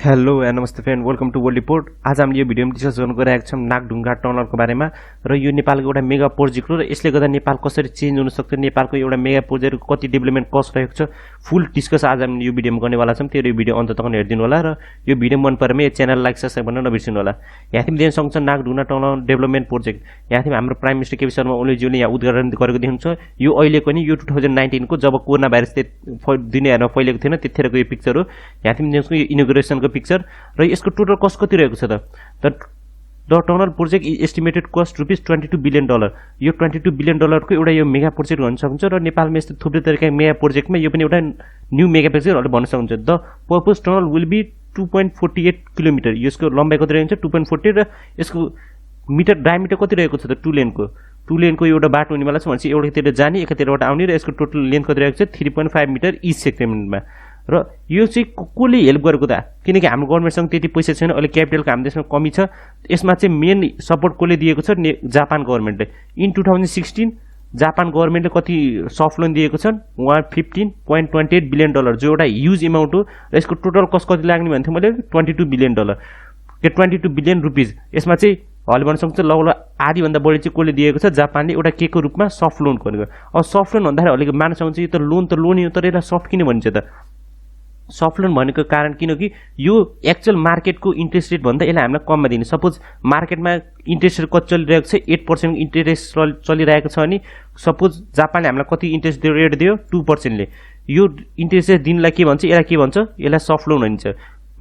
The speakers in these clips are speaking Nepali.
हेलो एन्ड नमस्ते friend, welcome to world report. आज हामीले यो भिडियोमा डिस्कस गर्न गइरहेका छौँ नागढुङ्गा टनलको बारेमा र यो नेपालको एउटा मेगा प्रोजेक्ट हो र यसले गर्दा नेपाल कसरी चेन्ज हुन सक्छ, नेपालको एउटा मेगा प्रोजेक्टको कति डेभलपमेन्ट कस्ट रहेको छ, फुल डिस्कस आज हामीले यो भिडियोमा गर्नेवाला छौँ। त्यो भिडियो अन्त तक हेरिदिनु होला र यो भिडियो मन परेमा यो च्यानल लाइक सब्स्क्राइब गर्न नबिर्सिनु होला। यहाँ तिमी देख्न सक्छौ नागढुङ्गा टनल डेभलपमेन्ट प्रोजेक्ट। यहाँ तिमी हाम्रो प्राइम मिनिस्टर केपी शर्मा ओलीज्यूले यहाँ उद्घाटन गरेको देख्नुहुन्छ। यो अहिलेको नि यो 2019 को जब कोरोना भाइरस दुनियाँभरमा फैलेको थिएन त्यतिखेरको यो पिक्चर हो। यहाँ तिमी देख्छौ यो इनोग्रेसनको पिक्चर र यसको टोटल कस्ट कति रहेको छ त the tunnel project is estimated cost $22 billion. यो $22 बिलियन को एउटा यो मेगा प्रोजेक्ट भन्न सक्नुहुन्छ र नेपालमा यस्तो थुप्रै तरिकाको मेगा प्रोजेक्टमा यो पनि एउटा न्यू मेगा प्रोजेक्टहरु भन्न सक्नुहुन्छ। The purpose tunnel will be 2.48 kilometre. यसको लम्बाइ कति रहेको छ 2.48 र यसको मिटर डायमिटर कति रहेको छ त 2 लेनको एउटा बाटो हुनेवाला छ भनेपछि एउटातिर जाने एकातिरबाट आउने र यसको टोटल लेन्थ कति रहेको छ 3.5 मिटर इच सेगमेन्टमा। र यो चाहिँ कसले हेल्प गरेको त, किनकि हाम्रो गभर्नमेन्टसँग त्यति पैसा छैन, अहिले क्यापिटलको हाम्रो देशमा कमी छ। यसमा चाहिँ मेन सपोर्ट कसले दिएको छ, जापान गभर्नमेन्टले। इन 2016 जापान गभर्नमेन्टले कति सफ्ट लोन दिएको छ $15.28 बिलियन, जो एउटा ह्युज एमाउन्ट हो। र यसको टोटल कस्ट कति लाग्ने भन्थे मैले $22 बिलियन, के 22 बिलियन रुपिज। यसमा चाहिँ हल भन्न सक्छ लगभग आधीभन्दा बढी चाहिँ कसले दिएको छ, जापानले एउटा के को रूपमा सफ्ट लोन गरेको। अब सफ्ट लोन भन्दाखेरि अलिक मान्न सक्छ यो त लोन हो, तर यसलाई सफ्ट किन भनिन्छ त? सफ्ट लोन भनेको कारण किनकि यो एक्चुअल मार्केटको इन्ट्रेस्ट रेट भन्दा यसलाई हामीलाई कममा दिने। सपोज मार्केटमा इन्ट्रेस्ट रेट कति चलिरहेको छ 8% इन्ट्रेस्ट चलिरहेको छ अनि सपोज जापानले हामीलाई कति इन्ट्रेस्ट रेट दियो 2% ले। यो इन्ट्रेस्ट रेट दिनलाई के भन्छ, यसलाई के भन्छ, यसलाई सफ्ट लोन भनिन्छ।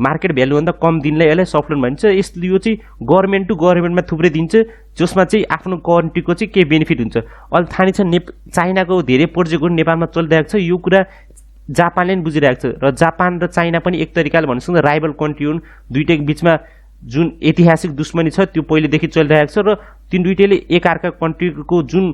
मार्केट भ्यालु भन्दा कम दिनलाई यसलाई सफ्ट लोन भनिन्छ। यो चाहिँ गभर्नमेन्ट टु गभर्नमेन्टमा थुप्रै दिन्छ, जसमा चाहिँ आफ्नो कन्ट्रीको चाहिँ केही बेनिफिट हुन्छ। अहिले थाहा छ चाइनाको धेरै प्रोजेक्टहरू नेपालमा चलिरहेको छ, यो कुरा जापानले पनि बुझिरहेको छ। र जापान र चाइना पनि एक तरिकाले भन्न सक्छ राइभल कन्ट्री हुन्। दुईटैको बिचमा जुन ऐतिहासिक दुश्मनी छ त्यो पहिलेदेखि चलिरहेको छ र तीन दुईटैले एकअर्का कन्ट्रीको जुन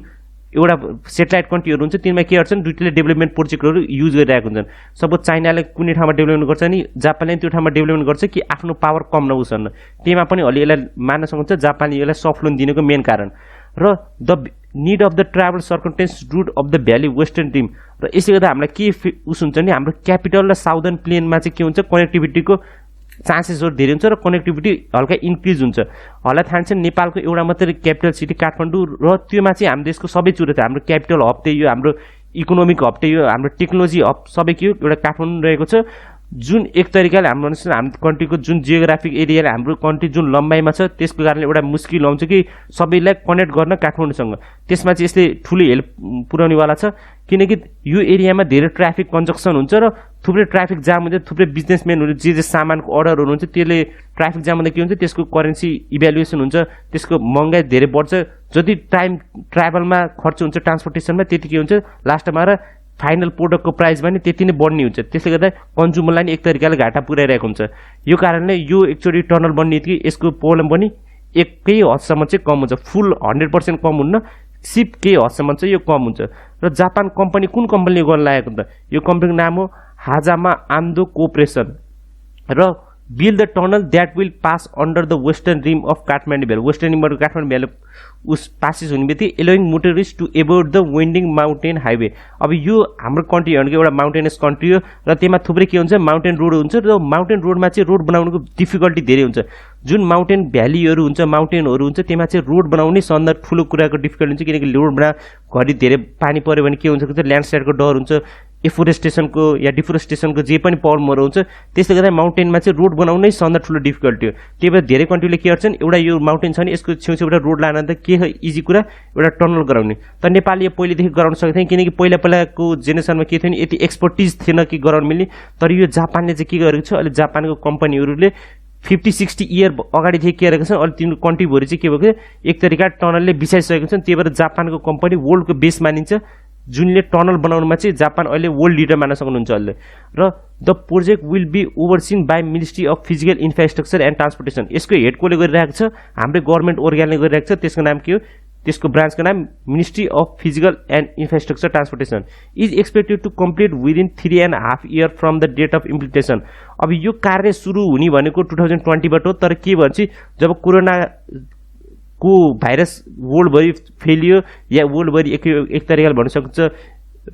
एउटा सेटेलाइट कन्ट्रीहरू हुन्छ तिनमा के गर्छन्, दुईटैले डेभलपमेन्ट प्रोजेक्टहरू युज गरिरहेको हुन्छन्। सपोज चाइनाले कुनै ठाउँमा डेभलपमेन्ट गर्छ नि जापानले त्यो ठाउँमा डेभलपमेन्ट गर्छ कि आफ्नो पावर कम नहोस् भनेर। त्यहीमा पनि अलि यसलाई मान्न सक्नुहुन्छ जापानले यसलाई सफ्ट लोन दिनुको मेन कारण। र the need of the travel circumstances route of the valley western team. र यसले गर्दा हामीलाई के उस हुन्छ नि, हाम्रो क्यापिटल र साउदर्न प्लेनमा चाहिँ के हुन्छ, कनेक्टिभिटीको चान्सेसहरू धेरै हुन्छ र कनेक्टिभिटी हल्का इन्क्रिज हुन्छ। हल्ला थाहा छ नेपालको एउटा मात्रै क्यापिटल सिटी काठमाडौँ र त्योमा चाहिँ हाम्रो देशको सबै चुरो थियो। हाम्रो क्यापिटल हब त्यही हो, हाम्रो इकोनोमिक हब त्यही हो, हाम्रो टेक्नोलोजी हब सबै के हो एउटा काठमाडौँ रहेको छ। जुन एक तरिकाले हाम्रो कन्ट्रीको जुन जियोग्राफिक एरियाले हाम्रो कन्ट्री जुन लम्बाइमा छ त्यसको कारणले एउटा मुस्किल आउँछ कि सबैलाई कनेक्ट गर्न काठमाडौँसँग। त्यसमा चाहिँ यसले ठुलो हेल्प पुर्याउनेवाला छ, किनकि यो एरियामा धेरै ट्राफिक कन्जक्सन हुन्छ र थुप्रै ट्राफिक जाम हुन्छ। थुप्रै बिजनेसम्यानहरू जे सामानको अर्डरहरू हुन्छ त्यसले ट्राफिक जाम हुँदा के हुन्छ, त्यसको करेन्सी इभ्यालुएसन हुन्छ, त्यसको महँगाई धेरै बढ्छ। जति टाइम ट्राभलमा खर्च हुन्छ ट्रान्सपोर्टेसनमा त्यति के हुन्छ लास्टमा र फाइनल प्रोडक्टको प्राइसमा नि त्यति नै बढ्ने हुन्छ। त्यसले गर्दा कन्ज्युमरलाई नि एक तरिकाले घाटा पुर्याइरहेको हुन्छ। यो कारणले यो एकचोटि टनल बन्ने कि यसको प्रब्लम पनि एकै हदसम्म चाहिँ कम हुन्छ। फुल 100% कम हुन्न, सिप केही हदसम्म चाहिँ यो कम हुन्छ। र जापान कम्पनी कुन कम्पनीले गर्न लागेको त, यो कम्पनीको नाम हो हाजामा आन्दो कोअपरेसन र build the tunnel that will pass under the western rim of Kathmandu Valley. Western rim of Kathmandu Valley उस passes हुने बित्तिकै allowing motorists to avoid the winding mountain highway. अब यो हाम्रो कन्ट्री भनेको एउटा माउन्टेनस कन्ट्री हो र त्यसमा थुप्रै के हुन्छ, माउन्टेन रोड हुन्छ र माउन्टेन रोडमा चाहिँ रोड बनाउनुको डिफिकल्टी धेरै हुन्छ। जुन माउन्टेन भ्यालीहरू हुन्छ, माउन्टेनहरू हुन्छ, त्यसमा चाहिँ रोड बनाउने सन्दा ठुलो कुराको डिफिकल्टी हुन्छ, किनकि रोड बना घरि धेरै पानी पर्यो भने के हुन्छ, ल्यान्डस्लाइडको डर हुन्छ, एफोरेस्टेसनको या डिफोरेस्टेसनको जे पनि प्रब्लमहरू हुन्छ। त्यसले गर्दा माउन्टेनमा चाहिँ रोड बनाउनै सन्दा ठुलो डिफिकल्टी हो। त्यही भएर धेरै कन्ट्रीले के गर्छन्, एउटा यो माउन्टेन छ नि यसको छेउछेउबाट रोड लान त के इजी कुरा एउटा टनल गराउने। तर नेपालले यो पहिलेदेखि गराउन सकेको थिएन, किनकि पहिलाको जेनेरेसनमा के थियो नि यति एक्सपर्टिज थिएन कि गराउन मिल्ने। तर यो जापानले चाहिँ के गरेको छ, अहिले जापानको कम्पनीहरूले 50-60 इयर अगाडिदेखि के गरेको छ, अहिले तिम्रो कन्ट्रीभरि चाहिँ के भएको छ एक तरिका टनलले बिसाइसकेको छ। त्यही भएर जापानको कम्पनी वर्ल्डको बेस मानिन्छ, जुनले टनल बनाउनुमा चाहिँ जापान अहिले वर्ल्ड लिडर मान्न सक्नुहुन्छ अहिले। र the project will be overseen by ministry of physical infrastructure and transportation. यसको हेड कसले गरिरहेको छ, हाम्रै गभर्नमेन्ट अर्ग्यानले गरिरहेको छ। त्यसको नाम के हो, त्यसको ब्रान्चको नाम ministry of physical and infrastructure transportation. Is expected to complete within 3.5 year from the date of implementation. अब यो कार्य सुरु हुने भनेको 2020बाट हो, तर के भन्छ जब कोरोना को भाइरस वर्ल्डभरि फैलियो या वर्ल्डभरि एक तरिकाले भन्न सक्छ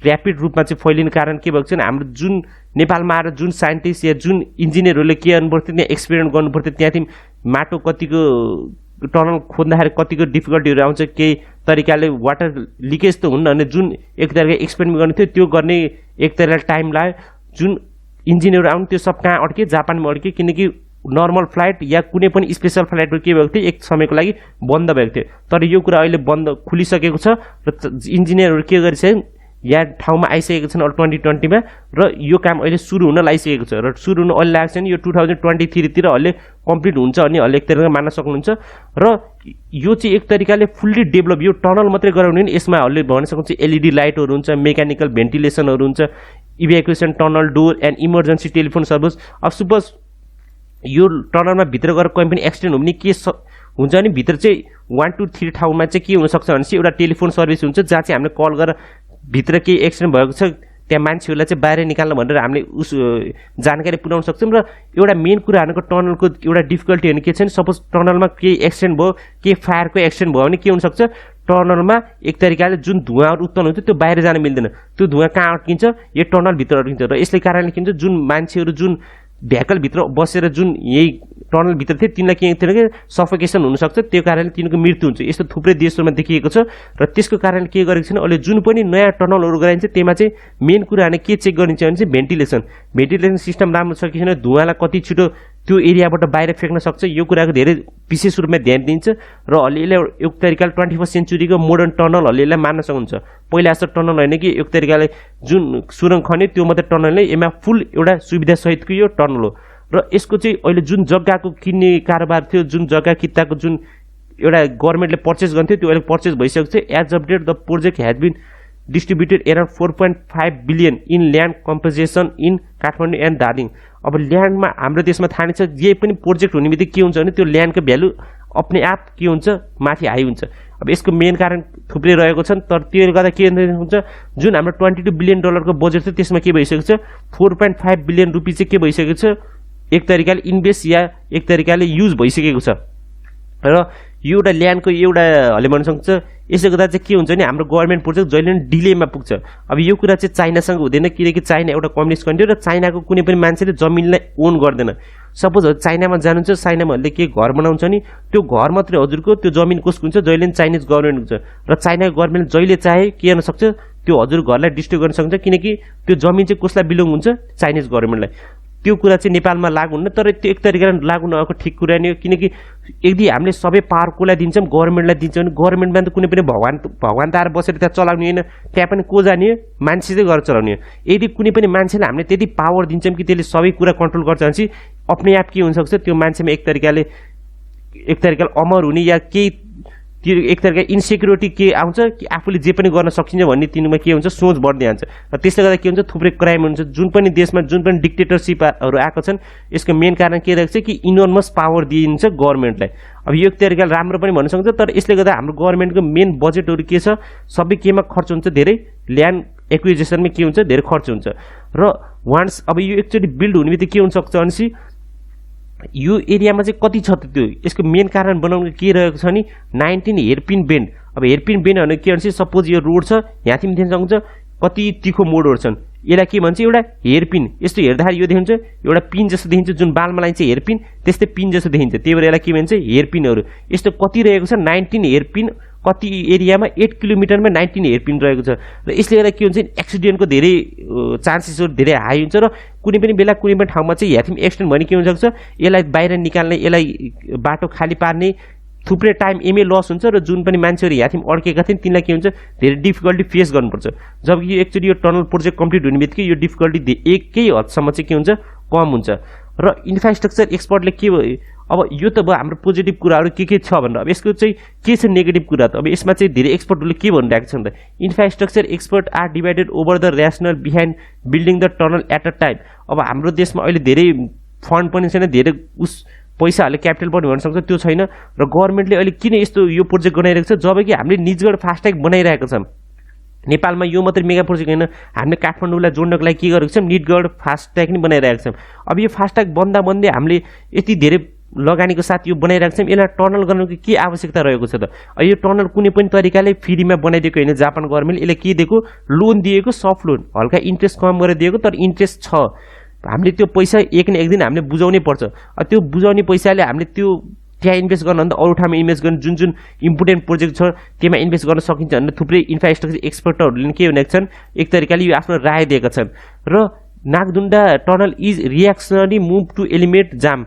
ऱ्यापिड रूपमा चाहिँ फैलिने कारण के भएको छ भने हाम्रो जुन नेपालमा आएर जुन साइन्टिस्ट या जुन इन्जिनियरहरूले के गर्नुपर्थ्यो त्यहाँ एक्सपेरिमेन्ट गर्नुपर्थ्यो त्यहाँदेखि माटो कतिको टनल खोज्दाखेरि कतिको डिफिकल्टीहरू आउँछ केही तरिकाले वाटर लिकेज त हुन्न भने जुन एक तरिका एक्सपेरिमेन्ट गर्ने थियो त्यो गर्ने एक तरिकाले टाइम लाग्यो जुन इन्जिनियर आउनु त्यो सब कहाँ अड्के जापानमा अड्के किनकि नर्मल फ्लाइट या कुनै पनि स्पेसल फ्लाइटहरू के भएको थियो एक समयको लागि बन्द भएको थियो तर यो कुरा अहिले बन्द खुलिसकेको छ र इन्जिनियरहरू के गरिसक्यो यहाँ ठाउँमा आइसकेको छन् अब 2020मा र यो काम अहिले सुरु हुन लागिसकेको छ र सुरु हुन अहिले लागेको छ नि यो 2023 तिर अहिले कम्प्लिट हुन्छ अनि अहिले एक तरिकाले मान्न सक्नुहुन्छ र यो चाहिँ एक तरिकाले फुल्ली डेभलप यो टनल मात्रै गराउने नि यसमा अहिले भन्न सक्नुहुन्छ एलइडी लाइटहरू हुन्छ मेकानिकल भेन्टिलेसनहरू हुन्छ evacuation tunnel door and emergency telephone service अब सपोज यो टनलमा भित्र गएर कहीँ पनि एक्सिडेन्ट हुने के हुन्छ नि भित्र चाहिँ 1 to 3 ठाउँमा चाहिँ के हुनसक्छ भने चाहिँ एउटा टेलिफोन सर्भिस हुन्छ जहाँ चाहिँ हामीले कल गरेर भित्र केही एक्सिडेन्ट भएको छ त्यहाँ मान्छेहरूलाई चाहिँ बाहिर निकाल्न भनेर हामीले उस जानकारी पुर्याउन सक्छौँ र एउटा मेन कुरा भनेको टनलको एउटा डिफिकल्टी होइन के छ नि सपोज टनलमा केही एक्सिडेन्ट भयो केही फायरको एक्सिडेन्ट भयो भने के हुनसक्छ टनलमा एक तरिकाले जुन धुवाँहरू उत्पन्न हुन्छ त्यो बाहिर जान मिल्दैन त्यो धुवाँ कहाँ अड्किन्छ यो टनलभित्र अड्किन्छ र यसले कारणले के हुन्छ जुन मान्छेहरू जुन भेहिकलभित्र बसेर जुन यही टनलभित्र थिए तिनलाई के थिएन कि सफोकेसन हुनसक्छ त्यो कारणले तिनीहरूको मृत्यु हुन्छ यस्तो थुप्रै देशहरूमा देखिएको छ र त्यसको कारणले के गरेको छैन अहिले जुन पनि नयाँ टनलहरू गराइन्छ त्यसमा चाहिँ मेन कुरा भने के चेक गरिन्छ भने चाहिँ भेन्टिलेसन सिस्टम राम्रो छ कि छैन धुवाँलाई कति छिटो त्यो एरियाबाट बाहिर फेक्न सक्छ यो कुराको धेरै विशेष रूपमा ध्यान दिन्छ र अहिले एक तरिकाले 21st सेन्चुरीको मोडर्न टनलहरूले यसलाई मान्न सक्नुहुन्छ पहिला जस्तो टनल होइन कि एक तरिकाले जुन सुरङ खन्यो त्यो मात्रै टनल नै यसमा फुल एउटा सुविधा सहितको यो टनल हो र यसको चाहिँ अहिले जुन जग्गाको किन्ने कारोबार थियो जुन जग्गा कित्ताको जुन एउटा गभर्मेन्टले पर्चेस गर्थ्यो त्यो अहिले पर्चेस भइसकेको छ as update the project has been distributed around 4.5 billion in land composition in Kathmandu and Darjeeling अब ल्यान्डमा हाम्रो देशमा थाहा नै छ जे पनि प्रोजेक्ट हुने बित्तिकै के हुन्छ भने त्यो ल्यान्डको भ्यालु अपने आप के हुन्छ माथि हाई हुन्छ अब यसको मेन कारण थुप्रै रहेको छन् तर त्यसले गर्दा के हुन्छ जुन हाम्रो $22 बिलियन को बजेट थियो त्यसमा के भइसकेको छ 4.5 बिलियन रुपियाँ चाहिँ के भइसकेको छ एक तरिकाले इन्भेस्ट या एक तरिकाले युज भइसकेको छ र यो एउटा ल्यान्डको एउटाले भन्न सक्छ यसले गर्दा चाहिँ के हुन्छ नि हाम्रो गभर्मेन्ट प्रोजेक्ट जहिले पनि डिलेमा पुग्छ अब यो कुरा चाहिँ चाइनासँग हुँदैन किनकि चाइना एउटा कम्युनिस्ट कन्ट्री र चाइनाको कुनै पनि मान्छेले जमिनलाई ओन गर्दैन सपोज चाइनामा जानुहुन्छ चाइनामाहरूले के घर बनाउँछ नि त्यो घर मात्रै हजुरको त्यो जमिन कसको हुन्छ जहिले पनि चाइनिज गभर्मेन्ट हुन्छ र चाइनाको गभर्मेन्ट जहिले चाहे के गर्न सक्छ त्यो हजुर घरलाई डिस्ट्रोय गर्न सक्छ किनकि त्यो जमिन चाहिँ कसलाई बिलोङ हुन्छ चाइनिज गभर्मेन्टलाई त्यो कुरा चाहिँ नेपालमा लागू हुन्न तर त्यो एक तरिकाले लागू नभएको ठिक कुरा नि हो किनकि यदि हामीले सबै पावर कसलाई दिन्छौँ गभर्मेन्टलाई दिन्छौँ भने गभर्मेन्टमा त कुनै पनि भगवान त आएर बसेर त्यहाँ चलाउने होइन त्यहाँ पनि को जाने हो मान्छे चाहिँ गरेर चलाउने हो यदि कुनै पनि मान्छेलाई हामीले त्यति पावर दिन्छौँ कि त्यसले सबै कुरा कन्ट्रोल गर्छ भने चाहिँ अपने आप के हुनसक्छ त्यो मान्छेमा एक तरिकाले अमर हुने या केही त्यो एक तरिका इन्सेक्युरिटी के आउँछ कि आफूले जे पनि गर्न सकिन्छ भन्ने तिनीमा के हुन्छ सोच बढ्दै जान्छ र त्यसले गर्दा के हुन्छ थुप्रै क्राइम हुन्छ जुन पनि देशमा जुन पनि डिक्टेटरसिपहरू आएको छन् यसको मेन कारण के रहेको छ कि इनोर्मस पावर दिइन्छ गभर्मेन्टलाई अब यो एक तरिकाले राम्रो पनि भन्न सक्छ तर यसले गर्दा हाम्रो गभर्मेन्टको मेन बजेटहरू के छ सबै केमा खर्च हुन्छ धेरै ल्यान्ड एक्विजिसनमा के हुन्छ धेरै खर्च हुन्छ र वान्स अब यो एकचोटि बिल्ड हुने बित्तिकै के हुनसक्छ भनेपछि यो एरियामा चाहिँ कति छ त्यो यसको मेन कारण बनाउनु के रहेको छ नि 19 हेयरपिन बेन्ड अब हेयरपिन बेन्ड भनेको के भन्छ सपोज यो रोड छ यहाँदेखि देख्न सक्नुहुन्छ कति तिखो मोडहरू छन् यसलाई के भन्छ एउटा हेयरपिन यस्तो हेर्दाखेरि यो देखिन्छ एउटा पिन जस्तो देखिन्छ जुन बालमा लाइन्छ हेयरपिन त्यस्तै पिन जस्तो देखिन्छ त्यही भएर यसलाई के भन्छ हेयरपिनहरू यस्तो कति रहेको छ 19 हेयरपिन कति एरियामा 8 किलोमिटरमा 19 हेयरपिन रहेको छ र यसले गर्दा के हुन्छ एक्सिडेन्टको धेरै चान्सेसहरू धेरै हाई हुन्छ र कुनै पनि बेला कुनै पनि ठाउँमा चाहिँ ह्याथिम एक्सिडेन्ट भने के हुनसक्छ यसलाई बाहिर निकाल्ने यसलाई बाटो खाली पार्ने थुप्रै टाइम लस हुन्छ र जुन पनि मान्छेहरू ह्याथिम अड्केका थिए तिनीलाई के हुन्छ धेरै डिफिकल्टी फेस गर्नुपर्छ जबकि यो एक्चुअली यो टनल प्रोजेक्ट कम्प्लिट हुने बित्तिकै यो डिफिकल्टी एकै हदसम्म चाहिँ के हुन्छ कम हुन्छ र इन्फ्रास्ट्रक्चर एक्सपर्टले के अब यो त भयो हाम्रो पोजिटिभ कुराहरू के छ भनेर अब यसको चाहिँ के छ नेगेटिभ कुरा त अब यसमा चाहिँ धेरै एक्सपर्टहरूले के भनिरहेको छ त infrastructure expert are divided over the rationale behind building the tunnel at a time अब हाम्रो देशमा अहिले धेरै फन्ड पनि छैन धेरै पैसाहरूले क्यापिटल पनि भन्न सक्छ त्यो छैन र गभर्मेन्टले अहिले किन यस्तो यो प्रोजेक्ट बनाइरहेको छ जबकि हामीले निजगढ फास्ट्याग बनाइरहेको छौँ नेपालमा यो मात्रै मेगा प्रोजेक्ट होइन हामीले काठमाडौँलाई जोड्नको लागि के गरेको छौँ निजगढ फास्ट्याग नि बनाइरहेको छौँ अब यो फास्ट्याग बन्दा हामीले यति धेरै लगानीको साथ यो बनाइरहेको छौँ, यसलाई टनल गर्नुको के आवश्यकता रहेको छ त? यो टनल कुनै पनि तरिकाले फ्रीमा बनाइदिएको होइन जापान गभर्मेन्टले। यसले के दिएको? लोन दिएको, सफ्ट लोन, हल्का इन्ट्रेस्ट कम गरेर दिएको, तर इन्ट्रेस्ट छ। हामीले त्यो पैसा एक न एक दिन हामीले बुझाउनै पर्छ। त्यो बुझाउने पैसाले हामीले त्यो त्यहाँ इन्भेस्ट गर्नुभन्दा अरू ठाउँमा इन्भेस्ट गर्ने जुन जुन इम्पोर्टेन्ट प्रोजेक्ट छ त्यसमा इन्भेस्ट गर्न सकिन्छ भनेर थुप्रै इन्फ्रास्ट्रक्चर एक्सपर्टहरूले के भनेको छन्, एक तरिकाले यो आफ्नो राय दिएका छन्। र Nagdhunga tunnel is reactionary move to eliminate jam.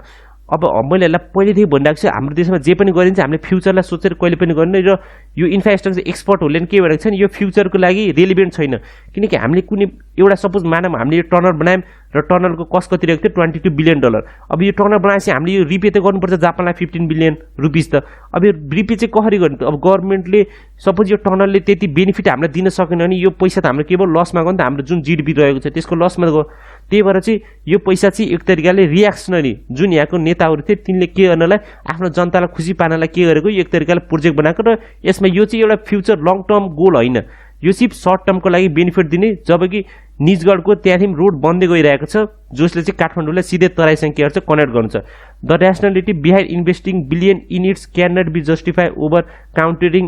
अब मैले यसलाई पहिलेदेखि भनिरहेको छु, हाम्रो देशमा जे पनि गरिन्छ हामीले फ्युचरलाई सोचेर कहिले पनि गर्ने। र यो इन्फ्रास्ट्रक्चर एक्सपर्टहरूले के भनेको छन्, यो फ्युचरको लागि रेलिभेन्ट छैन। किनकि हामीले कुनै एउटा सपोज मानौँ हामीले यो टनल बनायौँ र टनलको कस्ट कति रहेको थियो, $22 बिलियन। अब यो टनल बनाएपछि हामीले यो रिपे त गर्नुपर्छ जापानलाई $15 बिलियन त। अब यो रिपे चाहिँ कसरी गर्ने त? अब गभर्मेन्टले सपोज यो टनलले त्यति बेनिफिट हामीलाई दिन सकेन भने यो पैसा त हाम्रो केवल लसमा गयो नि त। हाम्रो जुन जिडिपी रहेको छ त्यसको लसमा गयो। त्यही भएर चाहिँ यो पैसा चाहिँ एक तरिकाले रियाक्सनरी जुन यहाँको नेताहरू थिए तिनले के गर्नलाई आफ्नो जनतालाई खुसी पार्नलाई के गरेको, एक तरिकाले प्रोजेक्ट बनाएको। र यसमा यो चाहिँ एउटा फ्युचर लङ टर्म गोल होइन, यो सिर्फ सर्ट टर्मको लागि बेनिफिट दिने। जबकि निजगढको त्यहाँदेखि रोड बन्दै गइरहेको छ जसले चाहिँ काठमाडौँलाई सिधै तराईसँग के गर्छ, कनेक्ट गर्नु छ। The rationality behind investing billion in its can not be justify over countering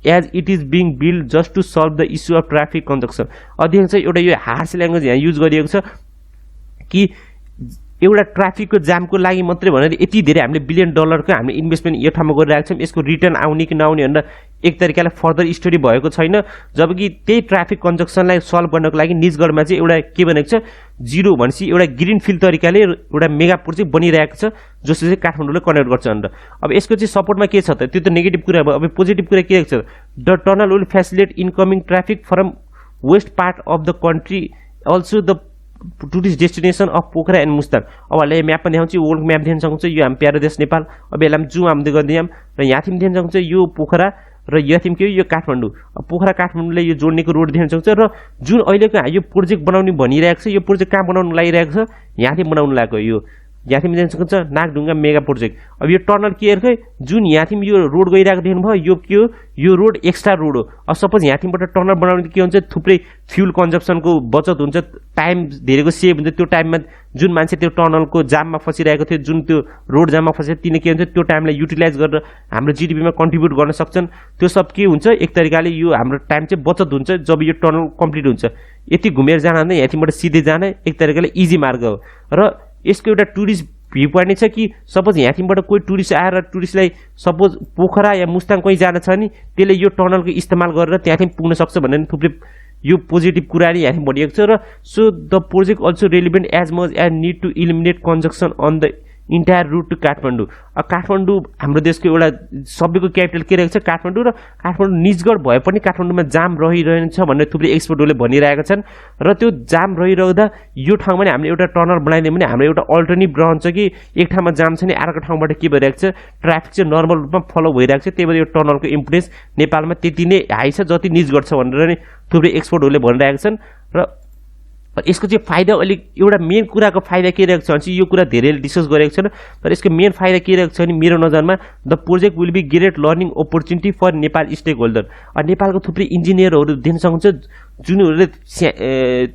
as it is being build just to solve the issue of traffic congestion. अधिकांश एउटा यो हार्स ल्याङ्ग्वेज यहाँ युज गरिएको छ कि एउटा ट्राफिकको जामको लागि मात्रै भनेर यति धेरै हामीले $1 बिलियन हामीले इन्भेस्टमेन्ट यो ठाउँमा गरिरहेको छौँ, यसको रिटर्न आउने कि नआउने भनेर एक तरिकाले फर्दर स्टडी भएको छैन। जबकि त्यही ट्राफिक कन्जक्सनलाई सल्भ गर्नको लागि निजगढमा चाहिँ एउटा के भनेको छ, जिरो भनेपछि एउटा ग्रिन फिल्ड तरिकाले एउटा मेगा प्रोजेक्ट बनिरहेको छ जसले चाहिँ काठमाडौँलाई कनेक्ट गर्छ भनेर। अब यसको चाहिँ सपोर्टमा के छ त? त्यो त नेगेटिभ कुरा भयो। अब पोजिटिभ कुरा के छ? The tunnel will facilitate incoming traffic from west part of the country, also the tourist destination of Pokhara and Mustang. अब यसलाई म्याप पनि देखाउँछु, वर्ल्ड म्याप देख्न सक्नुहुन्छ। यो हाम्रो प्यारो देश नेपाल। अब यसलाई जुम हामीले गरिदियौँ र यहाँथि पनि देख्न सक्नुहुन्छ यो पोखरा र यहाँथि के यो काठमाडौँ। अब पोखरा काठमाडौँले यो जोड्नेको रोड देख्न सक्नुहुन्छ। र जुन अहिलेको यो प्रोजेक्ट बनाउने भनिरहेको छ, यो प्रोजेक्ट कहाँ बनाउनु लागिरहेको छ? यहाँथि बनाउनु लागेको। यो यहाँथि पनि देख्न सक्नुहुन्छ नागढुङ्गा मेगा प्रोजेक्ट। अब यो टनल के हेर्खै जुन यहाँथि यो रोड गइरहेको देख्नुभयो, यो के हो? यो रोड एक्स्ट्रा रोड हो। अब सपोज यहाँथिबाट टनल बनाउने के हुन्छ, थुप्रै फ्युल कन्जप्सनको बचत हुन्छ, टाइम धेरैको सेभ हुन्छ। त्यो टाइममा जुन मान्छे त्यो टनलको जाममा फसिरहेको थियो, जुन त्यो रोड जाममा फसेको, तिनीले के हुन्छ त्यो टाइमलाई युटिलाइज गरेर हाम्रो जिडिपीमा कन्ट्रिब्युट गर्न सक्छन्। त्यो सब के हुन्छ, एक तरिकाले यो हाम्रो टाइम चाहिँ बचत हुन्छ जब यो टनल कम्प्लिट हुन्छ। यति घुमेर जान भन्दा यहाँथिबाट सिधै जान एक तरिकाले इजी मार्ग हो। र यसको एउटा टुरिस्ट भ्यू पोइन्ट छ कि सपोज यहाँथिबाट कोही टुरिस्ट आएर टुरिस्टलाई सपोज पोखरा या मुस्ताङ कहीँ जान छ भने त्यसले यो टनलको इस्तेमाल गरेर त्यहाँदेखि पुग्न सक्छ भनेर थुप्रै यो पोजिटिभ कुराले यहाँदेखि भनिएको छ। र so the project also relevant as much as need to eliminate congestion on the entire route to Kathmandu. Kathmandu हाम्रो देशको एउटा सबैको क्यापिटल के रहेको छ, काठमाडौँ। र काठमाडौँ निजगढ भए पनि काठमाडौँमा जाम रहिरहन्छ भनेर थुप्रै एक्सपर्टहरूले भनिरहेका छन्। र त्यो जाम रहिरहँदा यो ठाउँमा नि हामीले एउटा टनल बनाइदियो भने हाम्रो एउटा अल्टरनेटिभ रहन्छ कि एक ठाउँमा जाम छ नि अर्को ठाउँबाट के भइरहेको छ, ट्राफिक चाहिँ नर्मल रूपमा फलो भइरहेको छ। त्यही भएर यो टनलको इम्पोर्टेन्स नेपालमा त्यति नै हाई छ जति निजगढ छ भनेर नि थुप्रै एक्सपर्टहरूले भनिरहेका छन्। र यसको चाहिँ फाइदा अलिक एउटा मेन कुराको फाइदा के रहेको छ भने यो कुरा धेरैले डिस्कस गरेको छैन, तर यसको मेन फाइदा के रहेको छ भने मेरो नजरमा the project will be great learning opportunity for Nepal stakeholder. नेपालको थुप्रै इन्जिनियरहरू देख्न सक्नुहुन्छ जुनहरूले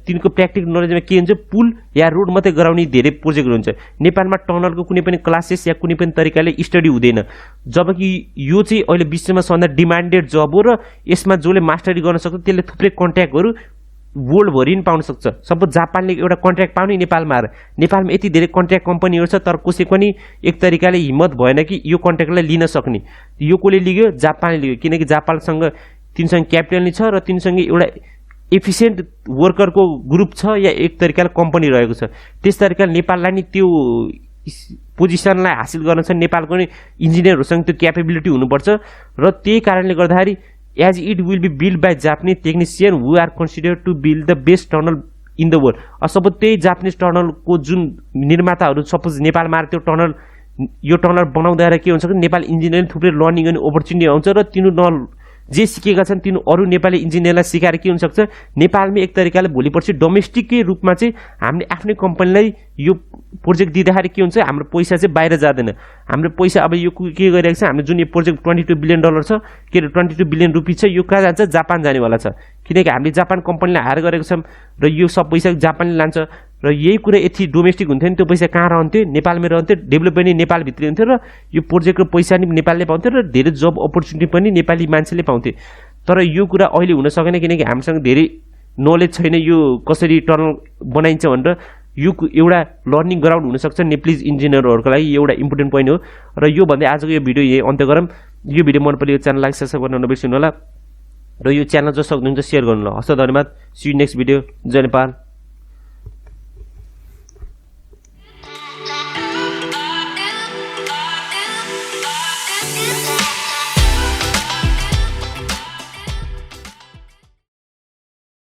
तिनको प्र्याक्टिकल नलेजमा के हुन्छ, पुल या रोड मात्रै गराउने धेरै प्रोजेक्टहरू हुन्छ। नेपालमा टनलको कुनै पनि क्लासेस या कुनै पनि तरिकाले स्टडी हुँदैन। जबकि यो चाहिँ अहिले विश्वमा सबभन्दा डिमान्डेड जब हो र यसमा जसले मास्टरी गर्न सक्छ त्यसले थुप्रै कन्ट्र्याक्टहरू वर्ल्डभरि पनि पाउन सक्छ। सपोज जापानले एउटा कन्ट्र्याक्ट पाउने नेपालमा आएर, नेपालमा यति धेरै कन्ट्र्याक्ट कम्पनीहरू छ तर कसै पनि एक तरिकाले हिम्मत भएन कि यो कन्ट्र्याक्टलाई लिन सक्ने। यो कसले लिग्यो? जापानले लिग्यो। किनकि जापानसँग तिनीसँग क्यापिटल नै छ र तिनीसँग एउटा एफिसियन्ट वर्करको ग्रुप छ या एक तरिकाले कम्पनी रहेको छ। त्यस तरिकाले नेपाललाई नि त्यो पोजिसनलाई हासिल गर्न छ, नेपालको नि इन्जिनियरहरूसँग त्यो क्यापेबिलिटी हुनुपर्छ। र त्यही कारणले गर्दाखेरि as it will be built by Japanese technicians who are considered to build the best tunnel in the world। Suppose त्यही जापानिज टनलको जुन निर्माताहरू सपोज नेपालमा आएर त्यो टनल यो टनल बनाउँदा के हुन्छ कि नेपाल इन्जिनियरिङ थुप्रै लर्निङ गर्ने अपर्च्युनिटी आउँछ र तिनीहरू जे सिकेका छन् तिनीहरू अरू नेपाली इन्जिनियरलाई सिकाएर के हुनसक्छ, नेपालमै एक तरिकाले भोलिपर्सि डोमेस्टिकै रूपमा चाहिँ हामीले आफ्नै कम्पनीलाई यो प्रोजेक्ट दिँदाखेरि के हुन्छ, हाम्रो पैसा चाहिँ बाहिर जाँदैन। हाम्रो पैसा अब यो के गरिरहेको छ, हाम्रो जुन यो प्रोजेक्ट $22 बिलियन छ, के अरे 22 बिलियन रुपियाँ छ, यो कहाँ जान्छ? जापान जानेवाला छ। किनकि हामीले जापान कम्पनीलाई हायर गरेको छौँ र यो सब पैसा जापानले लान्छ। र यही कुरा यति डोमेस्टिक हुन्थ्यो नि त्यो पैसा कहाँ रहन्थ्यो नेपालमै रहन्थ्यो डेभलप पनि नेपालभित्रै हुन्थ्यो र यो प्रोजेक्टको पैसा नि नेपालले पाउँथ्यो र धेरै जब अपर्च्युनिटी पनि नेपाली मान्छेले पाउँथे तर यो कुरा अहिले हुन सकेन किनकि हामीसँग धेरै नलेज छैन यो कसरी टनल बनाइन्छ भनेर यो एउटा लर्निङ ग्राउन्ड हुनसक्छ नेप्लिज इन्जिनियरहरूको लागि एउटा इम्पोर्टेन्ट पोइन्ट हो र यो भन्दै आजको यो भिडियो यही अन्त्य गरौँ यो भिडियो मन पऱ्यो यो च्यानल लाइक सब्सक्राइब गर्न नबिर्सिनु होला र यो च्यानल जो सक्नुहुन्छ सेयर गर्नु होला हस् धन्यवाद सी यू नेक्स्ट भिडियो जय नेपाल